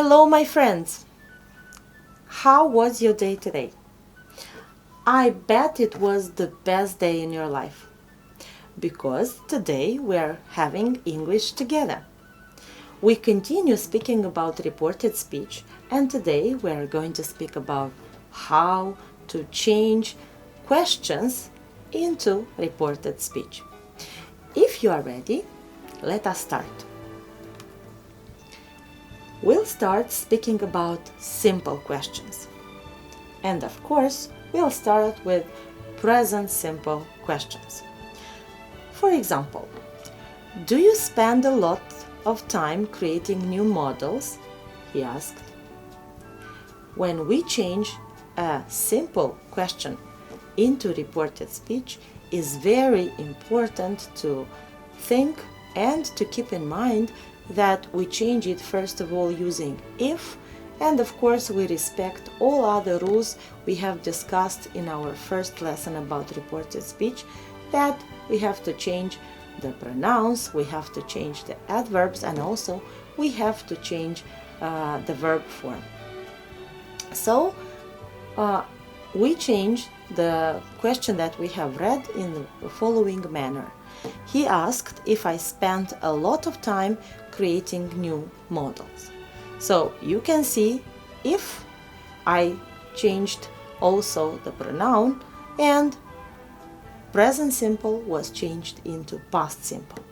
Hello, my friends! How was your day today? I bet it was the best day in your life, because today we are having English together. We continue speaking about reported speech, and today we are going to speak about how to change questions into reported speech. If you are ready, let us start. We'll start speaking about simple questions. And of course, we'll start with present simple questions. For example, do you spend a lot of time creating new models? He asked. When we change a simple question into reported speech, it's very important to think and to keep in mind that we change it first of all using if, and of course we respect all other rules we have discussed in our first lesson about reported speech, that we have to change the pronouns, we have to change the adverbs, and also we have to change the verb form. So we change the question that we have read in the following manner. He asked if I spent a lot of time creating new models. So you can see if I changed also the pronoun, and present simple was changed into past simple.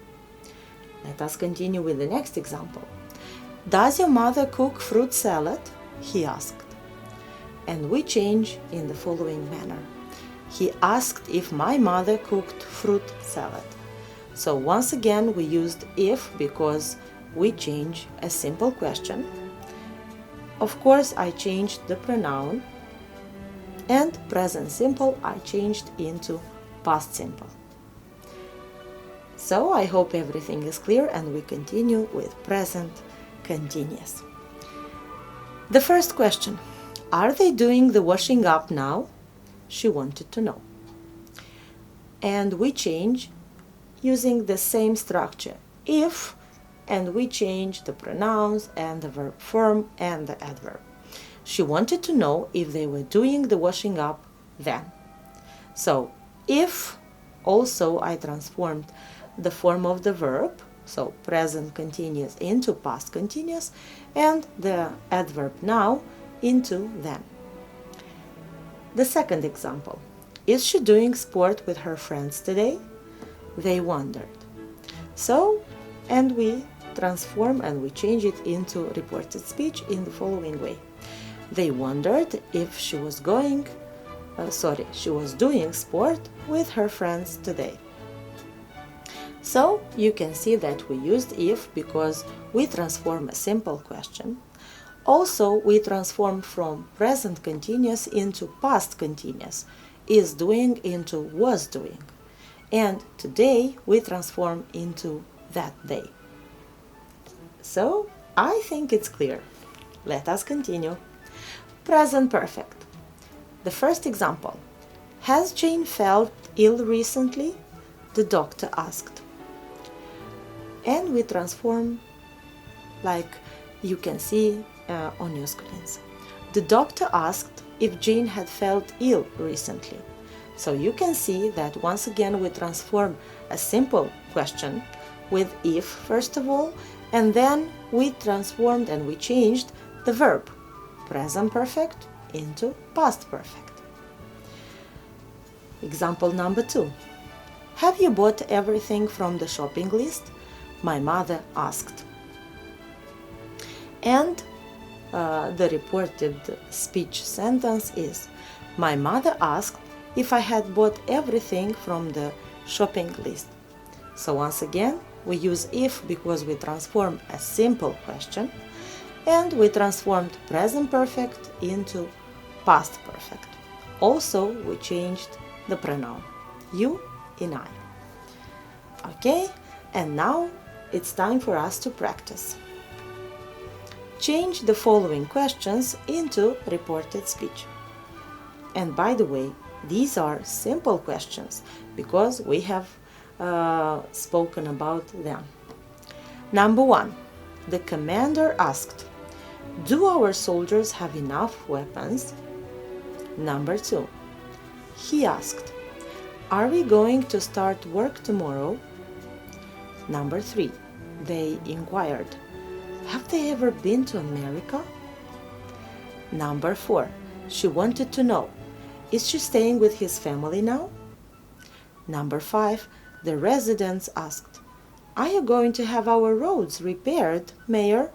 Let us continue with the next example. Does your mother cook fruit salad? He asked. And we change in the following manner. He asked if my mother cooked fruit salad. So once again we used if because we change a simple question. Of course I changed the pronoun, and present simple I changed into past simple. So I hope everything is clear, and we continue with present continuous. The first question, are they doing the washing up now? She wanted to know. And we change using the same structure, if, and we change the pronouns and the verb form and the adverb. She wanted to know if they were doing the washing up then. So if, also I transformed the form of the verb, so present continuous into past continuous, and the adverb now into then. The second example, is she doing sport with her friends today? They wondered. So, and we transform and we change it into reported speech in the following way. They wondered if she was doing sport with her friends today. So you can see that we used if because we transform a simple question. Also, we transform from present continuous into past continuous, is doing into was doing. And today we transform into that day. So I think it's clear. Let us continue. Present perfect. The first example. Has Jane felt ill recently? The doctor asked. And we transform like you can see on your screens. The doctor asked if Jane had felt ill recently. So you can see that once again we transform a simple question with if first of all, and then we transformed and we changed the verb present perfect into past perfect. Example number 2. Have you bought everything from the shopping list? My mother asked. And the reported speech sentence is, my mother asked if I had bought everything from the shopping list. So once again, we use if because we transform a simple question, and we transformed present perfect into past perfect. Also, we changed the pronoun you in I. Okay, and now it's time for us to practice. Change the following questions into reported speech. And by the way, these are simple questions because we have spoken about them. Number 1. The commander asked, Do our soldiers have enough weapons? Number 2. He asked, are we going to start work tomorrow? Number 3. They inquired, have they ever been to America? Number 4. She wanted to know, is she staying with his family now? Number 5. The residents asked, are you going to have our roads repaired, Mayor?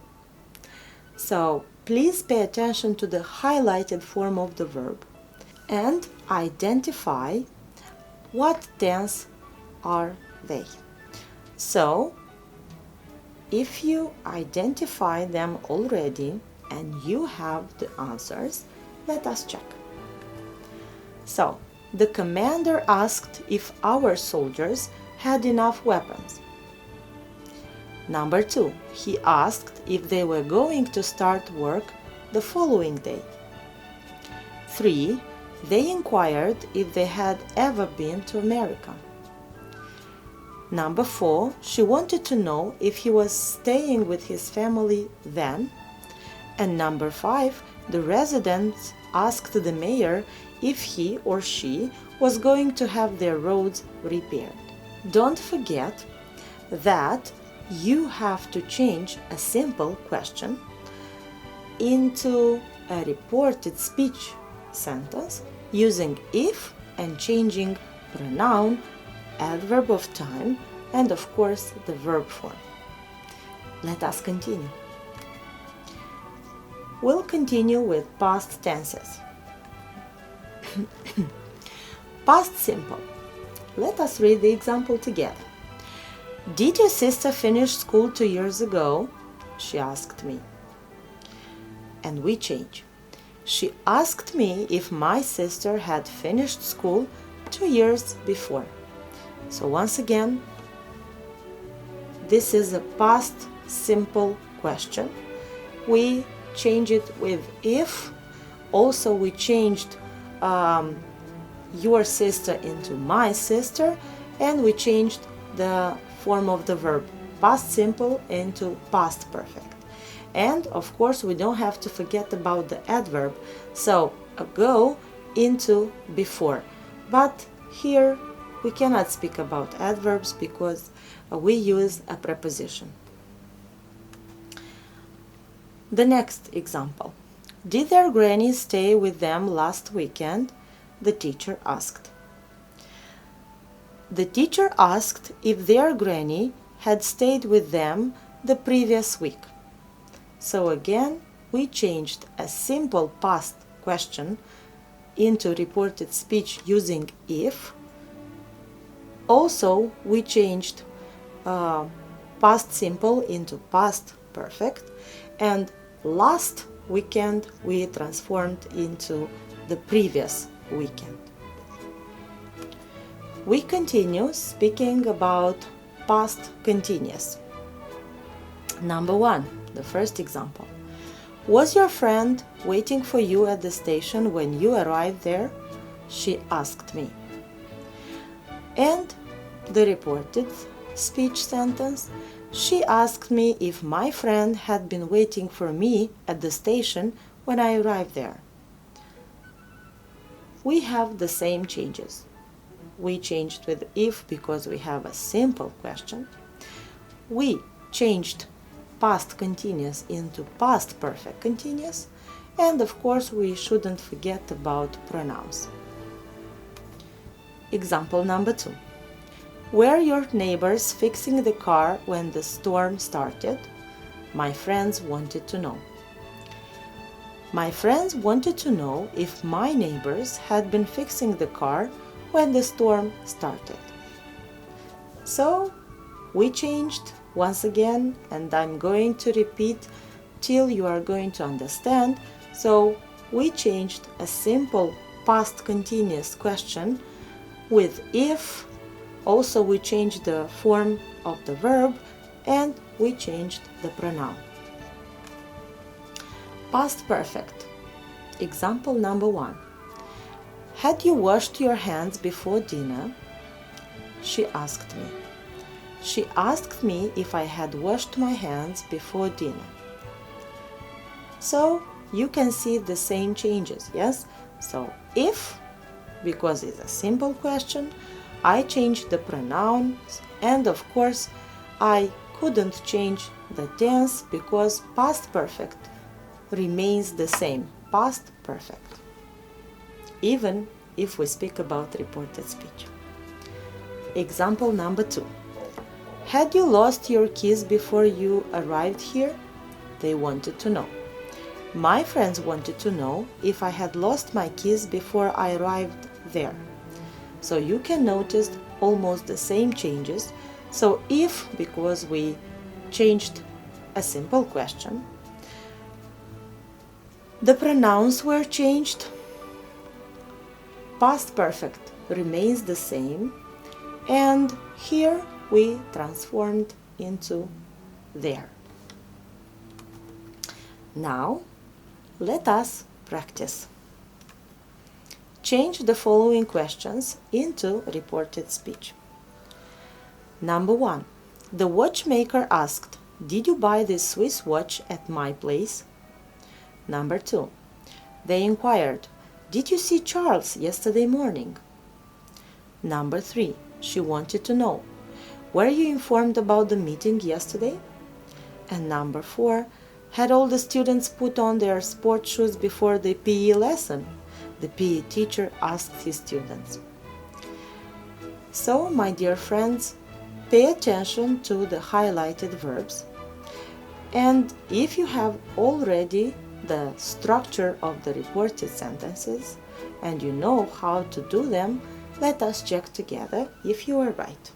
So please pay attention to the highlighted form of the verb and identify what tense are they. So if you identify them already and you have the answers, let us check. So the commander asked if our soldiers had enough weapons. Number 2, he asked if they were going to start work the following day. 3, they inquired if they had ever been to America. Number 4, she wanted to know if he was staying with his family then. And number 5, the residents asked the mayor if he or she was going to have their roads repaired. Don't forget that you have to change a simple question into a reported speech sentence using if and changing pronoun, adverb of time, and of course the verb form. Let us continue. We'll continue with past tenses. Past simple. Let us read the example together. Did your sister finish school 2 years ago? She asked me. And we change. She asked me if my sister had finished school 2 years before. So once again, this is a past simple question. We change it with if. Also, we changed your sister into my sister, and we changed the form of the verb past simple into past perfect. And of course, we don't have to forget about the adverb. So go into before. But here we cannot speak about adverbs because we use a preposition. The next example. Did their granny stay with them last weekend? The teacher asked. The teacher asked if their granny had stayed with them the previous week. So again, we changed a simple past question into reported speech using if. Also, we changed past simple into past perfect, and last weekend we transformed into the previous weekend. We continue speaking about past continuous. Number 1, the first example. Was your friend waiting for you at the station when you arrived there? She asked me. And the reported speech sentence. She asked me if my friend had been waiting for me at the station when I arrived there. We have the same changes. We changed with if because we have a simple question. We changed past continuous into past perfect continuous. And of course, we shouldn't forget about pronouns. Example number 2. Were your neighbors fixing the car when the storm started? My friends wanted to know. My friends wanted to know if my neighbors had been fixing the car when the storm started. So we changed once again, and I'm going to repeat till you are going to understand. So we changed a simple past continuous question with if. Also, we changed the form of the verb and we changed the pronoun. Past perfect. Example number 1. Had you washed your hands before dinner? She asked me. She asked me if I had washed my hands before dinner. So you can see the same changes, yes? So if, because it's a simple question, I changed the pronouns, and of course I couldn't change the tense because past perfect remains the same, past perfect, even if we speak about reported speech. Example number 2. Had you lost your keys before you arrived here? They wanted to know. My friends wanted to know if I had lost my keys before I arrived there. So you can notice almost the same changes. So if, because we changed a simple question, the pronouns were changed, past perfect remains the same, and here we transformed into there. Now, let us practice. Change the following questions into reported speech. Number 1. The watchmaker asked, "Did you buy this Swiss watch at my place?" Number 2. They inquired, "Did you see Charles yesterday morning?" Number 3. She wanted to know, "Were you informed about the meeting yesterday?" And number 4. Had all the students put on their sports shoes before the PE lesson? The PE teacher asked his students. So, my dear friends, pay attention to the highlighted verbs. And if you have already the structure of the reported sentences and you know how to do them, let us check together if you are right.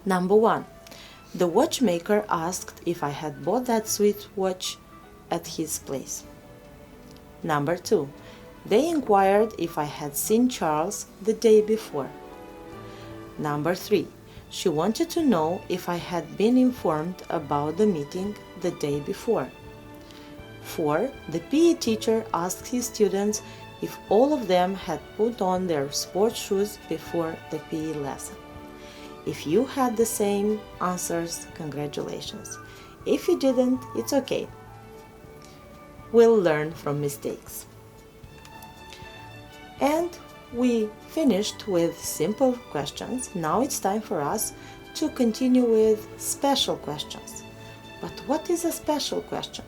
Number 1. The watchmaker asked if I had bought that Swiss watch at his place. Number 2. They inquired if I had seen Charles the day before. Number 3. She wanted to know if I had been informed about the meeting the day before. 4. The PE teacher asked his students if all of them had put on their sports shoes before the PE lesson. If you had the same answers, congratulations. If you didn't, it's okay. We'll learn from mistakes. And we finished with simple questions. Now it's time for us to continue with special questions. But what is a special question?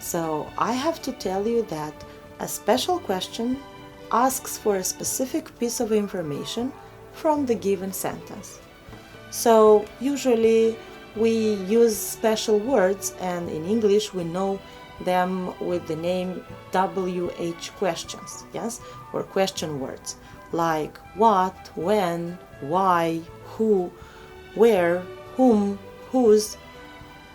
So I have to tell you that a special question asks for a specific piece of information from the given sentence. So usually we use special words, and in English we know them with the name WH questions, yes, or question words like what, when, why, who, where, whom, whose,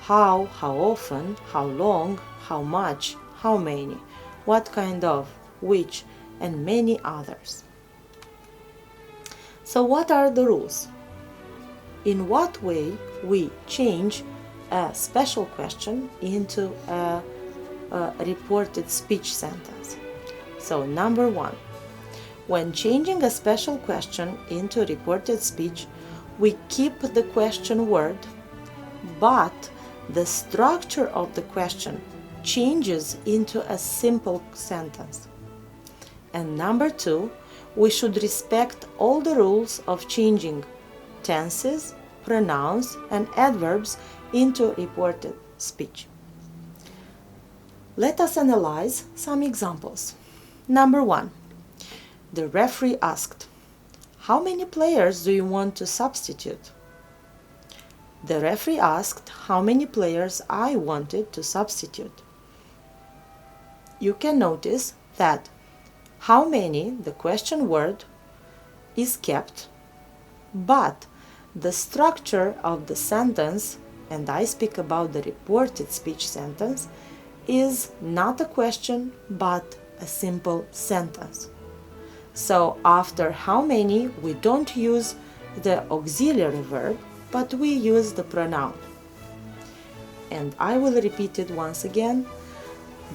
how often, how long, how much, how many, what kind of, which, and many others. So what are the rules? In what way we change a special question into a reported speech sentence? So number 1, when changing a special question into reported speech, we keep the question word, but the structure of the question changes into a simple sentence. And number 2, we should respect all the rules of changing tenses, pronouns, and adverbs into reported speech. Let us analyze some examples. Number 1. The referee asked, "How many players do you want to substitute?" The referee asked how many players I wanted to substitute. You can notice that how many, the question word, is kept, but the structure of the sentence, and I speak about the reported speech sentence, is not a question but a simple sentence. So after how many, we don't use the auxiliary verb, but we use the pronoun. And I will repeat it once again.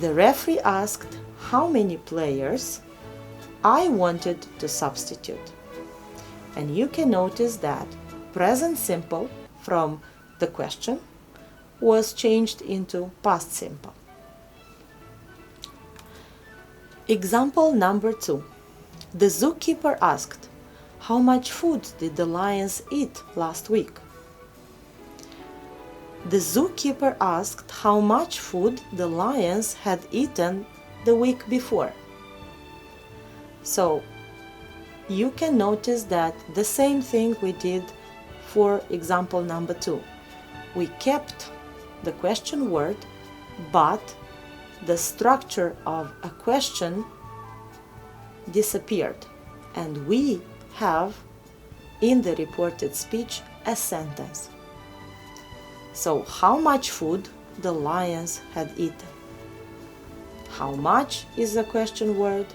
The referee asked how many players I wanted to substitute. And you can notice that present simple from the question was changed into past simple. Example number 2. The zookeeper asked, "How much food did the lions eat last week?" The zookeeper asked how much food the lions had eaten the week before. So, you can notice that the same thing we did for example number 2. We kept the question word, but the structure of a question disappeared, and we have in the reported speech a sentence. So, how much food the lions had eaten? How much is the question word?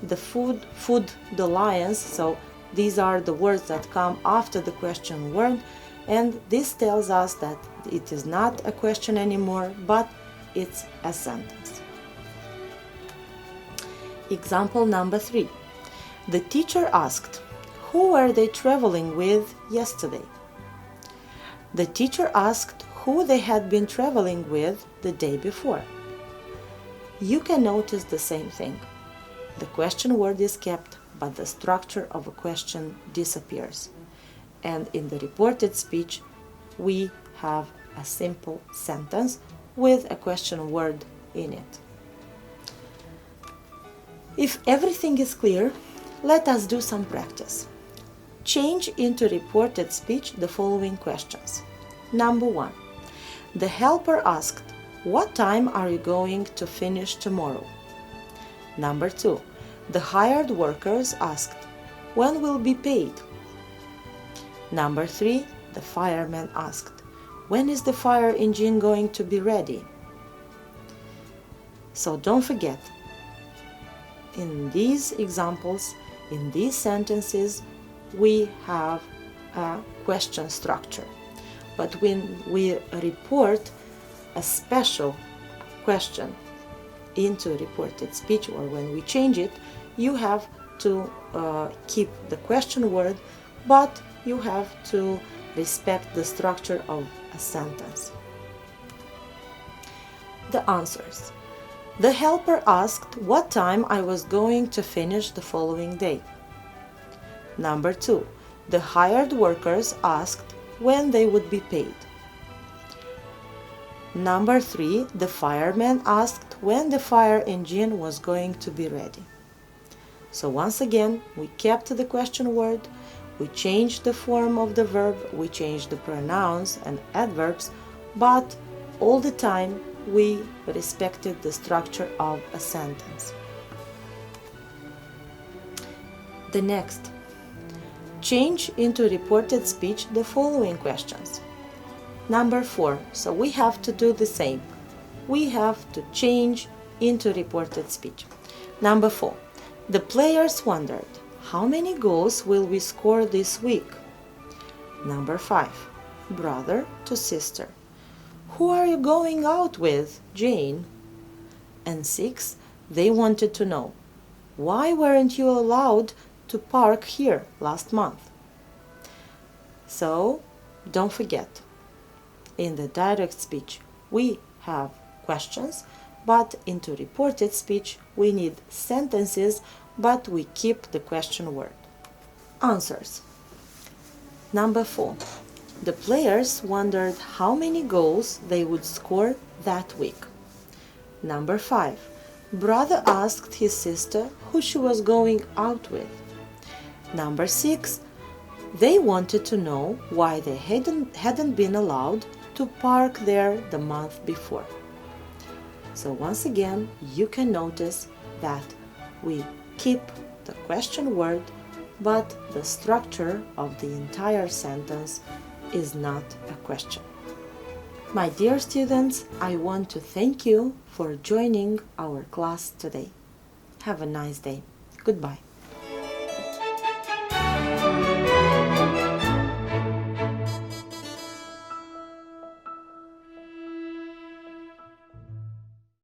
The food, the lions, so these are the words that come after the question word, and this tells us that it is not a question anymore, but it's a sentence. Example number 3. The teacher asked, "Who were they traveling with yesterday?" The teacher asked who they had been traveling with the day before. You can notice the same thing. The question word is kept, but the structure of a question disappears. And in the reported speech, we have a simple sentence with a question word in it. If everything is clear, let us do some practice. Change into reported speech the following questions. Number 1. The helper asked, "What time are you going to finish tomorrow?" Number 2. The hired workers asked, "When will be paid?" Number 3. The fireman asked, "When is the fire engine going to be ready?" So don't forget, in these examples, in these sentences, we have a question structure. But when we report a special question into reported speech, or when we change it, you have to keep the question word, but you have to respect the structure of a sentence. The answers. The helper asked what time I was going to finish the following day. Number 2. The hired workers asked when they would be paid. Number 3. The fireman asked when the fire engine was going to be ready. So once again, we kept the question word, we changed the form of the verb, we changed the pronouns and adverbs, but all the time we respected the structure of a sentence. The next. Change into reported speech the following questions. Number 4. So we have to do the same. We have to change into reported speech. Number 4. The players wondered, "How many goals will we score this week?" Number 5. Brother to sister. "Who are you going out with, Jane?" And 6. They wanted to know, "Why weren't you allowed to park here last month?" So, don't forget, in the direct speech we have questions, but into reported speech we need sentences, but we keep the question word. Answers. Number 4. The players wondered how many goals they would score that week. Number 5. Brother asked his sister who she was going out with. Number 6. They wanted to know why they hadn't been allowed to park there the month before. So once again, you can notice that we keep the question word, but the structure of the entire sentence is not a question. My dear students, I want to thank you for joining our class today. Have a nice day. Goodbye.